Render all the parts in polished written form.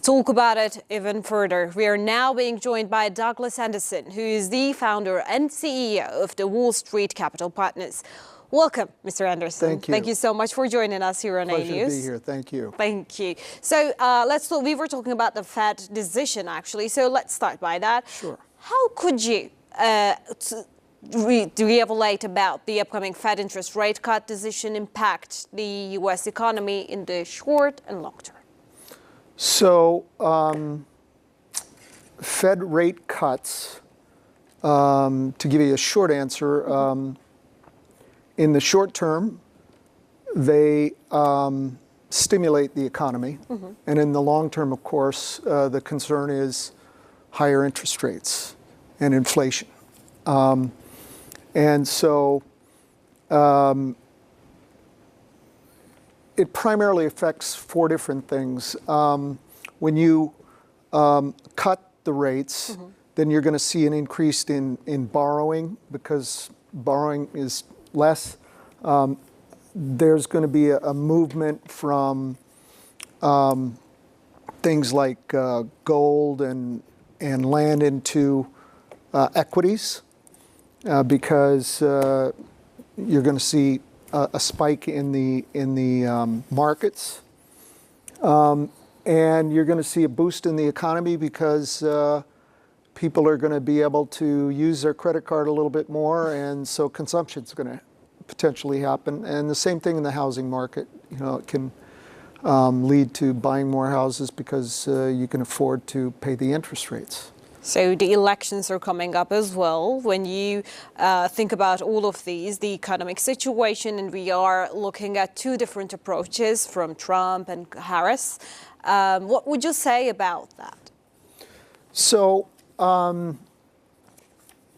talk about it even further, we are now being joined by Douglas Anderson, who is the founder and CEO of the Wall Street Capital Partners. Welcome, Mr. Anderson. Thank you. Thank you so much for joining us here on ANews. Pleasure to be here. Thank you. Thank you. So let's talk. We were talking about the Fed decision, actually. So let's start by that. Sure. How could you re-evaluate about the upcoming Fed interest rate cut decision impact the U.S. economy in the short and long term? So, Fed rate cuts, to give you a short answer, in the short term, they stimulate the economy. And in the long term, of course, the concern is higher interest rates and inflation. And so it primarily affects four different things. When you cut the rates, then you're going to see an increase in borrowing because borrowing is less. There's going to be a movement from things like gold and land into equities because you're going to see a spike in the markets, and you're going to see a boost in the economy because people are going to be able to use their credit card a little bit more, and so consumption is going to potentially happen. And the same thing in the housing market. You know, it can lead to buying more houses because you can afford to pay the interest rates. So the elections are coming up as well. When you think about all of these, the economic situation, and we are looking at two different approaches from Trump and Harris. What would you say about that? So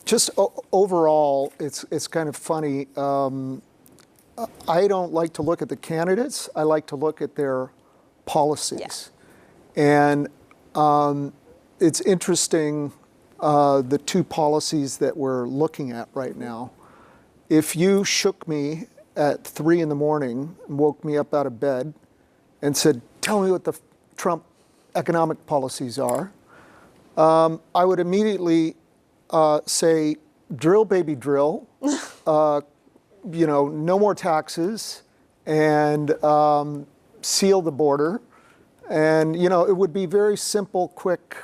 just overall, it's kind of funny. I don't like to look at the candidates. I like to look at their policies. Yeah. And it's interesting, the two policies that we're looking at right now. If you shook me at 3 in the morning and woke me up out of bed and said, tell me what the Trump economic policies are, I would immediately say, drill, baby, drill. You know, no more taxes and seal the border. And, you know, it would be very simple, quick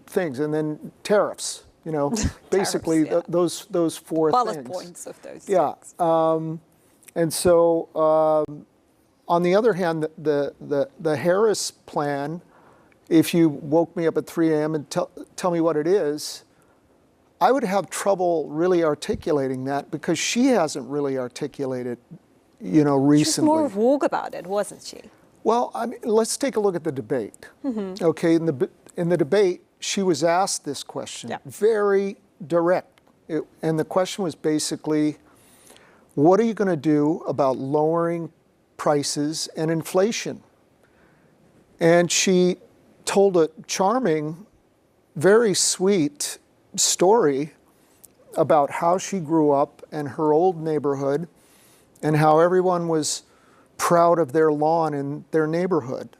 things, and then tariffs, you know, basically those four bullet things. Points of those yeah. things. And so on the other hand, the Harris plan, if you woke me up at 3 a.m. and tell me what it is, I would have trouble really articulating that because she hasn't really articulated, you know, recently. She was more vague about it, wasn't she? Well, I mean, let's take a look at the debate. Okay, in the debate, she was asked this question, very direct. And the question was basically, what are you going to do about lowering prices and inflation? And she told a charming, very sweet story about how she grew up in her old neighborhood and how everyone was proud of their lawn in their neighborhood.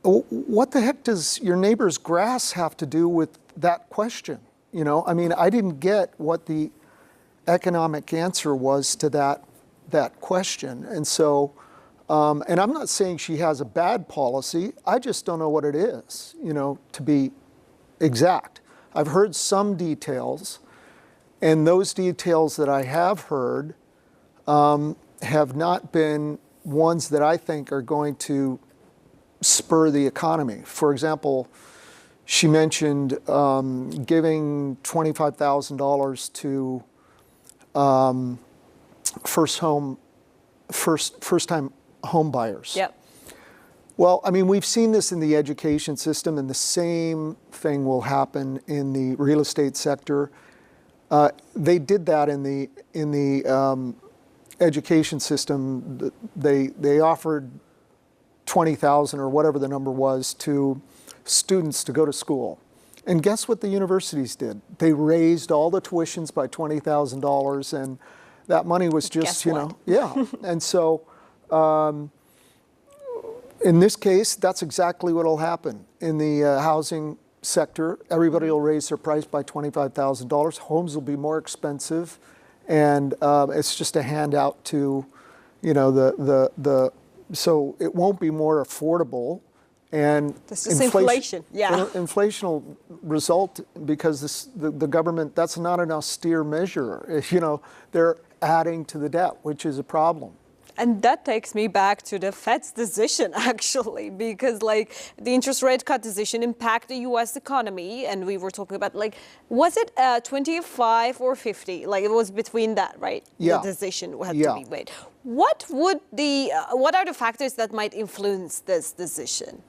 What the heck does your neighbor's grass have to do with that question? You know, I mean, I didn't get what the economic answer was to that question. And so, and I'm not saying she has a bad policy. I just don't know what it is, you know, to be exact. I've heard some details, and those details that I have heard have not been ones that I think are going to spur the economy. For example, she mentioned giving $25,000 to first-time home buyers. Yep. Well, I mean, we've seen this in the education system, and the same thing will happen in the real estate sector. They did that in the education system. They offered 20,000 or whatever the number was to students to go to school. And guess what the universities did? They raised all the tuitions by $20,000, and that money was just, you know, yeah. And so In this case, that's exactly what will happen. In the housing sector, everybody will raise their price by $25,000. Homes will be more expensive, and it's just a handout to, so it won't be more affordable. And this is inflation. Yeah. Inflation will result because the government, that's not an austere measure. They're adding to the debt, which is a problem. And that takes me back to the Fed's decision, actually, because the interest rate cut decision impacted the U.S. economy. And we were talking about, was it 25 or 50? It was between that, right? Yeah. The decision had to be made. What are the factors that might influence this decision?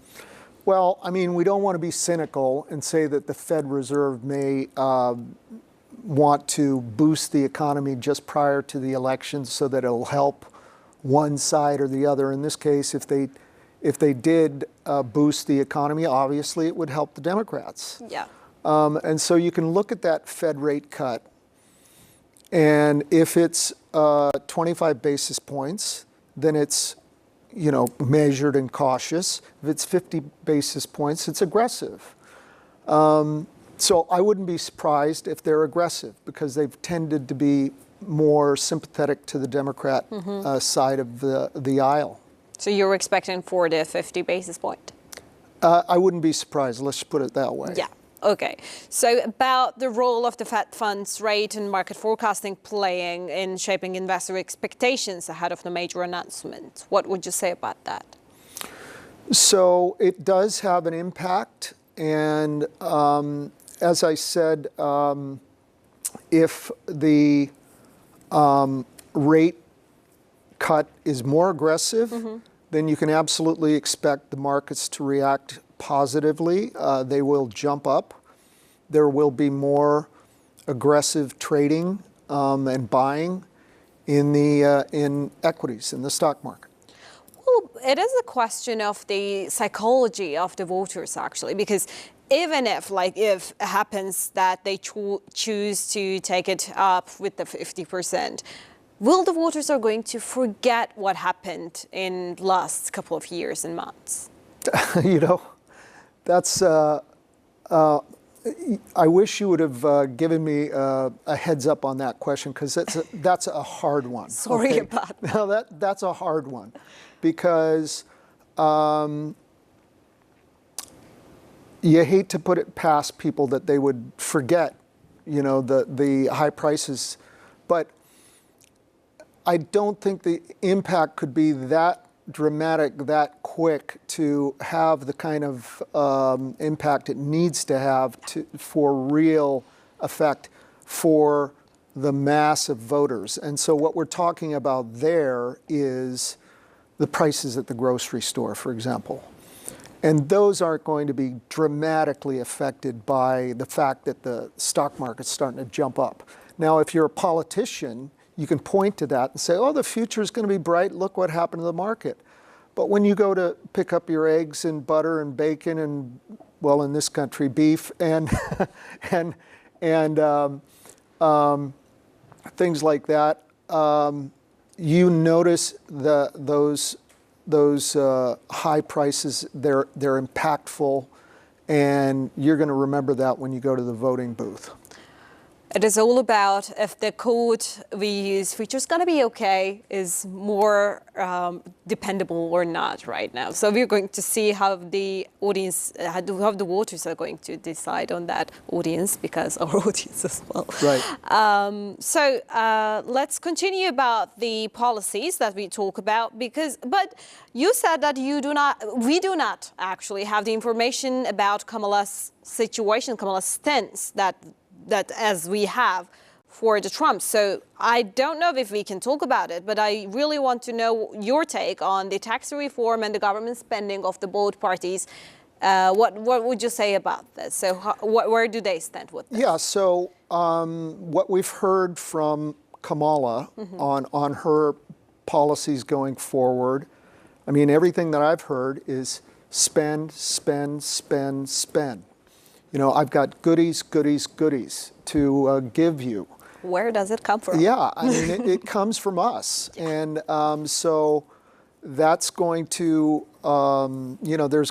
Well, we don't want to be cynical and say that the Fed Reserve may want to boost the economy just prior to the election so that it'll help one side or the other. In this case, if they did boost the economy, obviously it would help the Democrats. Yeah. And so you can look at that Fed rate cut, and if it's 25 basis points, then it's measured and cautious. If it's 50 basis points, it's aggressive. So I wouldn't be surprised if they're aggressive, because they've tended to be more sympathetic to the Democrat side of the aisle. So you're expecting 40 to 50 basis point? I wouldn't be surprised, let's put it that way. Yeah. Okay. So about the role of the Fed funds rate and market forecasting playing in shaping investor expectations ahead of the major announcement, what would you say about that? So it does have an impact. And as I said, if the rate cut is more aggressive, then you can absolutely expect the markets to react positively. They will jump up. There will be more aggressive trading and buying in equities, in the stock market. Well, it is a question of the psychology of the voters, actually, because even if it happens that they choose to take it up with the 50%, will the voters are going to forget what happened in the last couple of years and months? That's, I wish you would have given me a heads up on that question, because that's a hard one. Sorry about that. No, that's a hard one, because you hate to put it past people that they would forget, the high prices, but I don't think the impact could be that dramatic, that quick to have the kind of impact it needs to have for real effect for the mass of voters. And so what we're talking about there is the prices at the grocery store, for example. And those aren't going to be dramatically affected by the fact that the stock market's starting to jump up. Now, if you're a politician, you can point to that and say, oh, the future is going to be bright. Look what happened to the market. But when you go to pick up your eggs and butter and bacon and, well, in this country, beef and things like that, you notice those high prices. They're impactful, and you're going to remember that when you go to the voting booth. It is all about if the code we use, which is going to be okay, is more dependable or not right now. So we're going to see how the audience, how the voters are going to decide on that audience, because our audience as well. Right. So let's continue about the policies that we talk about, but you said that we do not actually have the information about Kamala's situation, Kamala's stance that as we have for the Trump. So I don't know if we can talk about it, but I really want to know your take on the tax reform and the government spending of the both parties. What would you say about this? So where do they stand with this? Yeah, so what we've heard from Kamala on her policies going forward, I mean, everything that I've heard is spend, spend, spend, spend. I've got goodies to give you. Where does it come from? Yeah, I mean, it comes from us. And so that's going to we're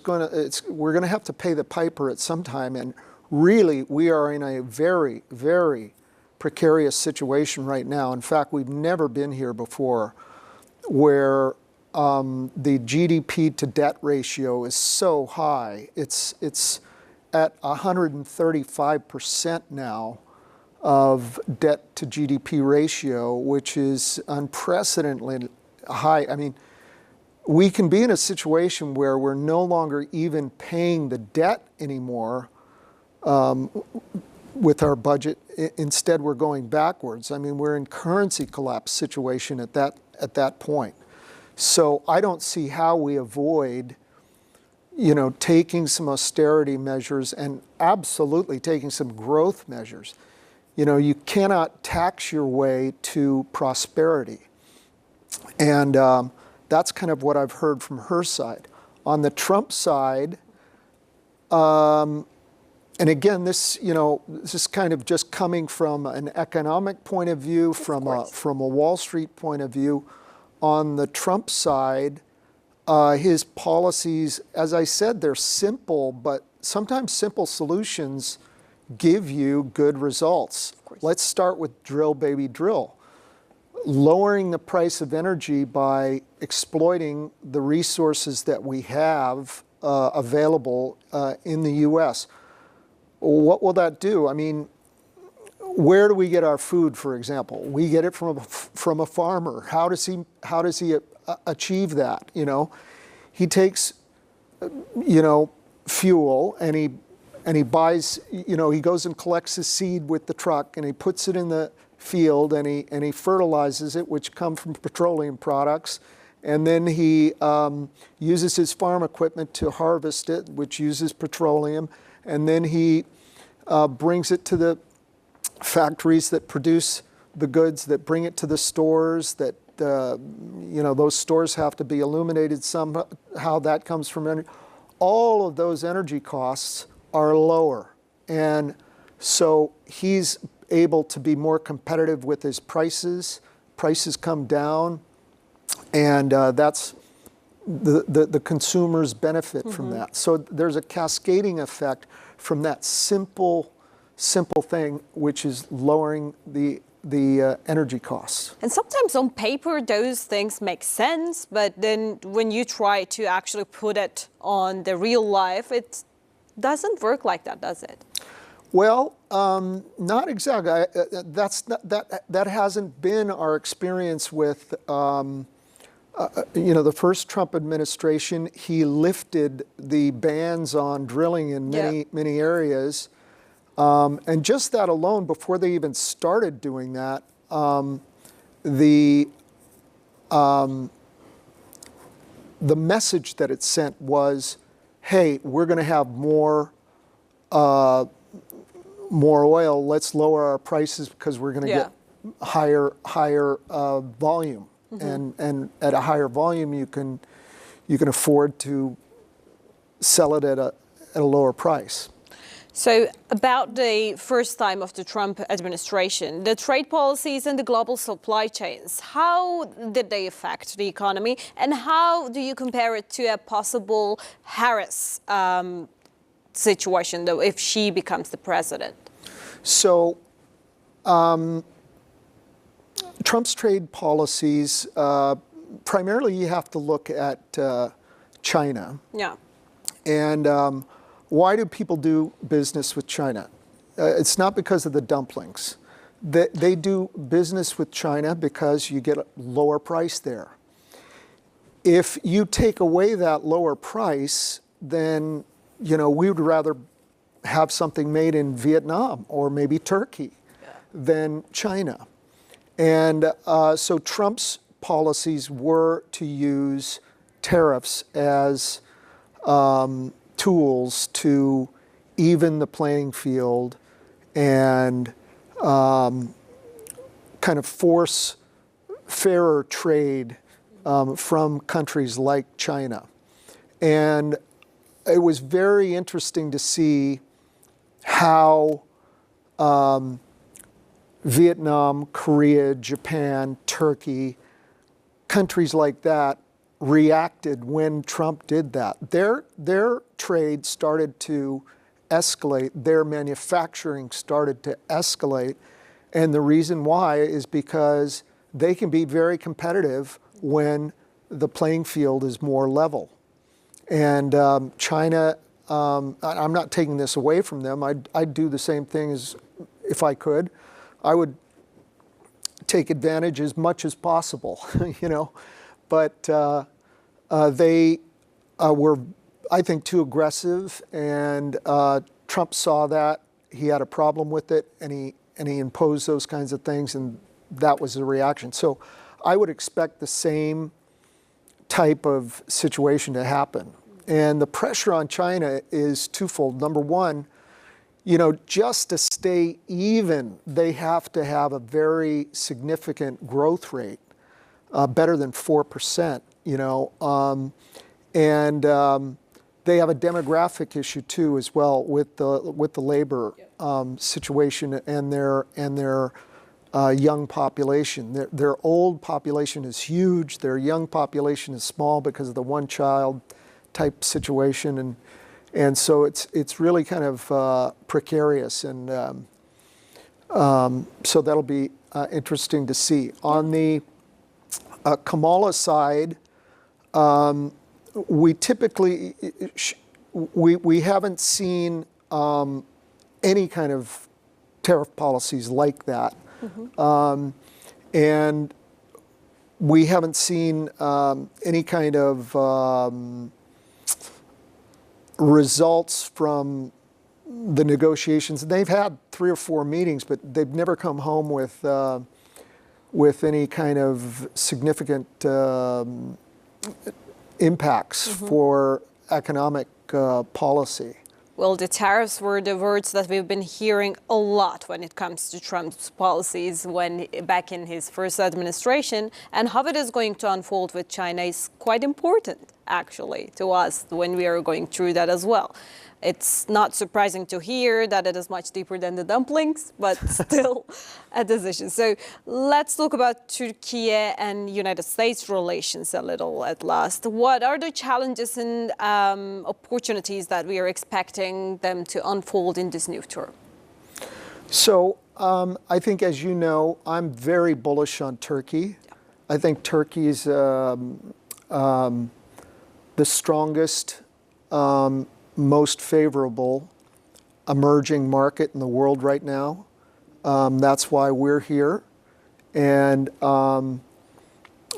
going to have to pay the piper at some time. And really, we are in a very, very precarious situation right now. In fact, we've never been here before, where the GDP to debt ratio is so high. It's at 135% now of debt to GDP ratio, which is unprecedentedly high. I mean, we can be in a situation where we're no longer even paying the debt anymore with our budget. Instead, we're going backwards. I mean, we're in currency collapse situation at that point. So I don't see how we avoid, taking some austerity measures and absolutely taking some growth measures. You cannot tax your way to prosperity. And that's kind of what I've heard from her side. On the Trump side, and again, this is kind of just coming from an economic point of view, from a Wall Street point of view. On the Trump side, his policies, as I said, they're simple, but sometimes simple solutions give you good results. Let's start with drill, baby, drill. Lowering the price of energy by exploiting the resources that we have available in the U.S. What will that do? I mean, where do we get our food, for example? We get it from a farmer. How does he achieve that? He takes fuel and he buys, he goes and collects his seed with the truck and he puts it in the field and he fertilizes it, which come from petroleum products, and then he uses his farm equipment to harvest it, which uses petroleum, and then he brings it to the factories that produce the goods, that bring it to the stores, that those stores have to be illuminated somehow. That comes from energy. All of those energy costs are lower, and so he's able to be more competitive with his prices. Prices come down, and that's the consumers benefit from that. So there's a cascading effect from that simple thing, which is lowering the energy costs. And sometimes on paper those things make sense, but then when you try to actually put it on the real life, it doesn't work like that, does it? Well, not exactly. That hasn't been our experience with the first Trump administration. He lifted the bans on drilling in many areas. And just that alone, before they even started doing that, the message that it sent was, hey, we're going to have more oil. Let's lower our prices because we're going to get higher volume. And at a higher volume, you can afford to sell it at a lower price. So about the first time of the Trump administration, the trade policies and the global supply chains, how did they affect the economy? And how do you compare it to a possible Harris situation, though, if she becomes the president? So Trump's trade policies, primarily you have to look at China. Yeah. And why do people do business with China? It's not because of the dumplings. They do business with China because you get a lower price there. If you take away that lower price, then we would rather have something made in Vietnam or maybe Turkey than China. And so Trump's policies were to use tariffs as tools to even the playing field and kind of force fairer trade from countries like China. And it was very interesting to see how Vietnam, Korea, Japan, Turkey, countries like that reacted when Trump did that. Their trade started to escalate. Their manufacturing started to escalate. And the reason why is because they can be very competitive when the playing field is more level. And China, I'm not taking this away from them. I'd do the same thing as if I could. I would take advantage as much as possible, you know. But they were, I think, too aggressive, and Trump saw that. He had a problem with it, and he imposed those kinds of things, and that was the reaction. So I would expect the same type of situation to happen. And the pressure on China is twofold. Number one, you know, just to stay even, they have to have a very significant growth rate, better than 4%, you know. They have a demographic issue too, as well, with the labor situation and their young population. Their old population is huge. Their young population is small because of the one-child type situation, and so it's really kind of precarious, and so that'll be interesting to see. On the Kamala side, we typically we haven't seen any kind of tariff policies like that, and we haven't seen any kind of results from the negotiations. They've had 3 or 4 meetings, but they've never come home with any kind of significant impacts for economic policy. Well, the tariffs were the words that we've been hearing a lot when it comes to Trump's policies back in his first administration. And how it is going to unfold with China is quite important, actually, to us when we are going through that as well. It's not surprising to hear that it is much deeper than the dumplings, but still a decision. So let's talk about Turkey and United States relations a little at last. What are the challenges and opportunities that we are expecting them to unfold in this new term? So I think, as you know, I'm very bullish on Turkey. I think Turkey is the strongest, most favorable emerging market in the world right now. That's why we're here. And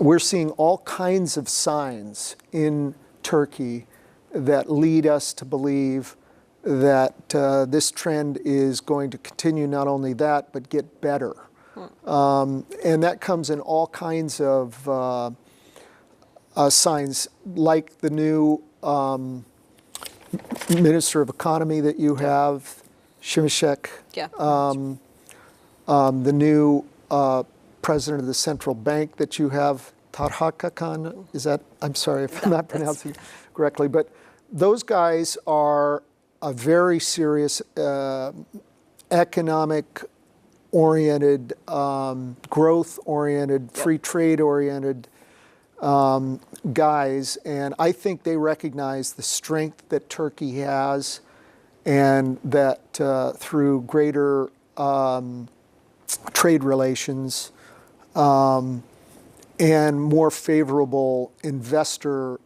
we're seeing all kinds of signs in Turkey that lead us to believe that this trend is going to continue, not only that, but get better. And that comes in all kinds of signs, like the new Minister of Economy that you have, Shimshek, the new President of the Central Bank that you have, Tarhakakan, is that, I'm sorry if I'm not pronouncing it correctly, but those guys are a very serious economic-oriented, growth-oriented, free trade-oriented guys, and I think they recognize the strength that Turkey has, and that through greater trade relations and more favorable investor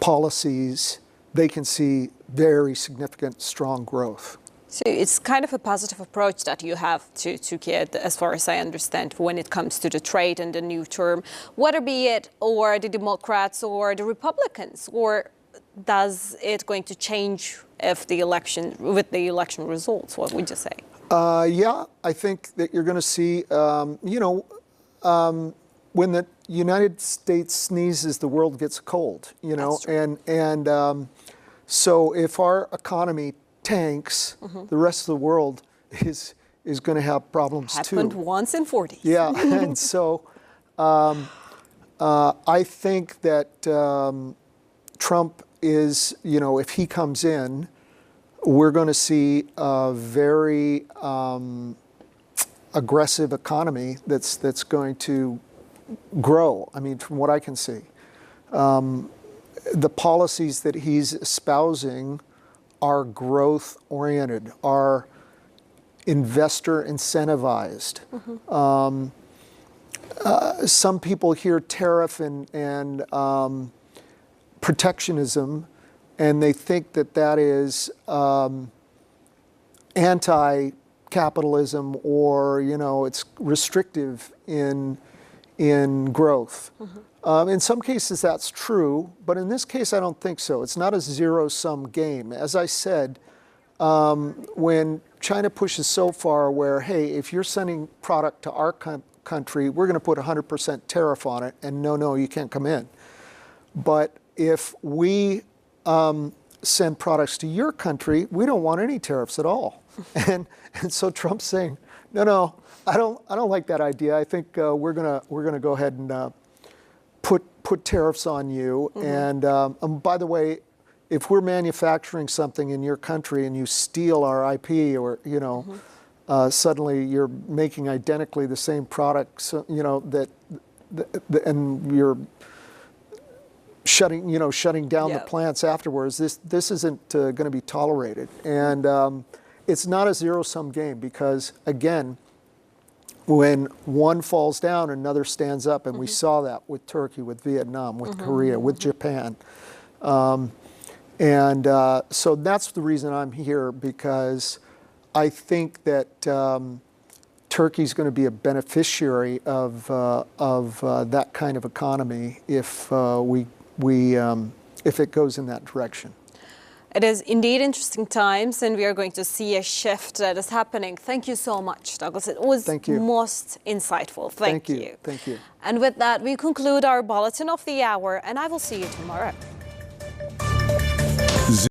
policies, they can see very significant, strong growth. So it's kind of a positive approach that you have to Turkey, as far as I understand, when it comes to the trade and the new term, whether be it or the Democrats or the Republicans, or does it going to change if the election results? What would you say? Yeah, I think that you're going to see, when the United States sneezes, the world gets cold, you know, and so if our economy tanks, the rest of the world is going to have problems too. Happened once in 40. Yeah, and so I think that Trump is, you know, if he comes in, we're going to see a very aggressive economy that's going to grow. I mean, from what I can see, the policies that he's espousing are growth oriented, are investor incentivized. Some people hear tariff and protectionism, and they think that that is anti-capitalism, or it's restrictive in growth. In some cases that's true, but in this case I don't think so. It's not a zero-sum game. As I said, when China pushes so far where, hey, if you're sending product to our country, we're going to put 100% tariff on it, and no, you can't come in. But if we send products to your country, we don't want any tariffs at all. And so Trump's saying, no, I don't like that idea. I think we're gonna go ahead and put tariffs on you. And by the way, if we're manufacturing something in your country and you steal our IP, or suddenly you're making identically the same product, so, and you're shutting down the plants afterwards. This isn't going to be tolerated, and it's not a zero-sum game, because again, when one falls down, another stands up, and we saw that with Turkey, with Vietnam, with Korea, with Japan. So that's the reason I'm here, because I think that Turkey's going to be a beneficiary of that kind of economy if if it goes in that direction. It is indeed interesting times, and we are going to see a shift that is happening. Thank you so much, Douglas. It was most insightful. Thank you. Thank you. And with that, we conclude our Bulletin of the Hour, and I will see you tomorrow.